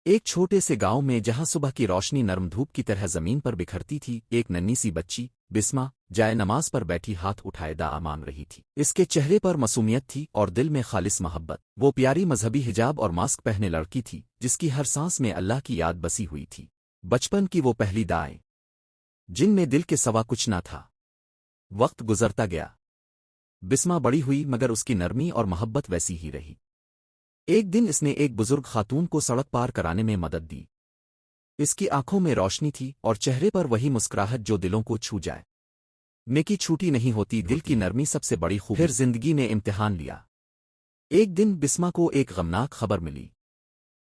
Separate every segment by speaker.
Speaker 1: ایک چھوٹے سے گاؤں میں جہاں صبح کی روشنی نرم دھوپ کی طرح زمین پر بکھرتی تھی، ایک ننھی سی بچی بسما جائے نماز پر بیٹھی ہاتھ اٹھائے دعا مانگ رہی تھی۔ اس کے چہرے پر معصومیت تھی اور دل میں خالص محبت۔ وہ پیاری مذہبی حجاب اور ماسک پہنے لڑکی تھی جس کی ہر سانس میں اللہ کی یاد بسی ہوئی تھی۔ بچپن کی وہ پہلی دعائیں جن میں دل کے سوا کچھ نہ تھا۔ وقت گزرتا گیا، بسما بڑی ہوئی مگر اس کی نرمی اور محبت ویسی ہی رہی۔ ایک دن اس نے ایک بزرگ خاتون کو سڑک پار کرانے میں مدد دی۔ اس کی آنکھوں میں روشنی تھی اور چہرے پر وہی مسکراہٹ جو دلوں کو چھو جائے۔ نیکی چھوٹی نہیں ہوتی، دل کی نرمی سب سے بڑی خوبی۔ پھر زندگی نے امتحان لیا۔ ایک دن بسما کو ایک غمناک خبر ملی۔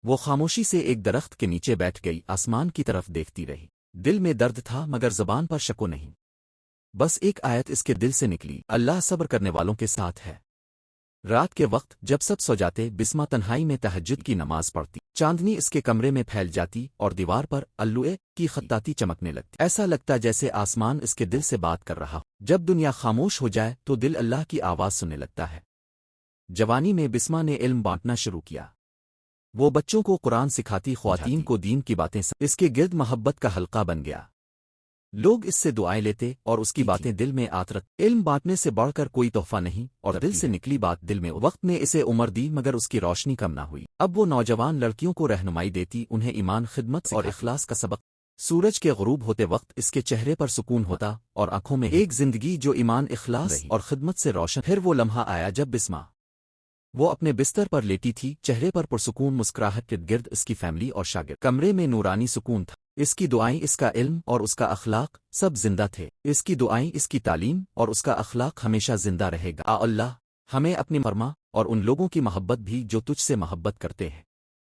Speaker 1: وہ خاموشی سے ایک درخت کے نیچے بیٹھ گئی، آسمان کی طرف دیکھتی رہی۔ دل میں درد تھا مگر زبان پر شکو نہیں۔ بس ایک آیت اس کے دل سے نکلی، اللہ صبر کرنے والوں کے ساتھ ہے۔ رات کے وقت جب سب سو جاتے، بسما تنہائی میں تہجد کی نماز پڑھتی۔ چاندنی اس کے کمرے میں پھیل جاتی اور دیوار پر اللوئے کی خطاطی چمکنے لگتی۔ ایسا لگتا جیسے آسمان اس کے دل سے بات کر رہا ہو۔ جب دنیا خاموش ہو جائے تو دل اللہ کی آواز سننے لگتا ہے۔ جوانی میں بسما نے علم بانٹنا شروع کیا۔ وہ بچوں کو قرآن سکھاتی، خواتین کو دین کی باتیں اس کے گرد محبت کا حلقہ بن گیا۔ لوگ اس سے دعائیں لیتے اور اس کی باتیں دل میں آترت۔ علم بانٹنے سے بڑھ کر کوئی تحفہ نہیں، اور دل سے نکلی بات دل میں۔ وقت نے اسے عمر دی مگر اس کی روشنی کم نہ ہوئی۔ اب وہ نوجوان لڑکیوں کو رہنمائی دیتی، انہیں ایمان، خدمت اور اخلاص کا سبق۔ سورج کے غروب ہوتے وقت اس کے چہرے پر سکون ہوتا اور آنکھوں میں ایک زندگی جو ایمان، اخلاص اور خدمت سے روشن۔ پھر وہ لمحہ آیا جب بسما وہ اپنے بستر پر لیٹی تھی، چہرے پر پرسکون مسکراہٹ کے گرد اس کی فیملی اور شاگرد۔ کمرے میں نورانی سکون تھا۔ اس کی دعائیں، اس کا علم اور اس کا اخلاق سب زندہ تھے۔ اس کی دعائیں، اس کی تعلیم اور اس کا اخلاق ہمیشہ زندہ رہے گا۔ اللہ ہمیں اپنی مرما اور ان لوگوں کی محبت بھی جو تجھ سے محبت کرتے ہیں۔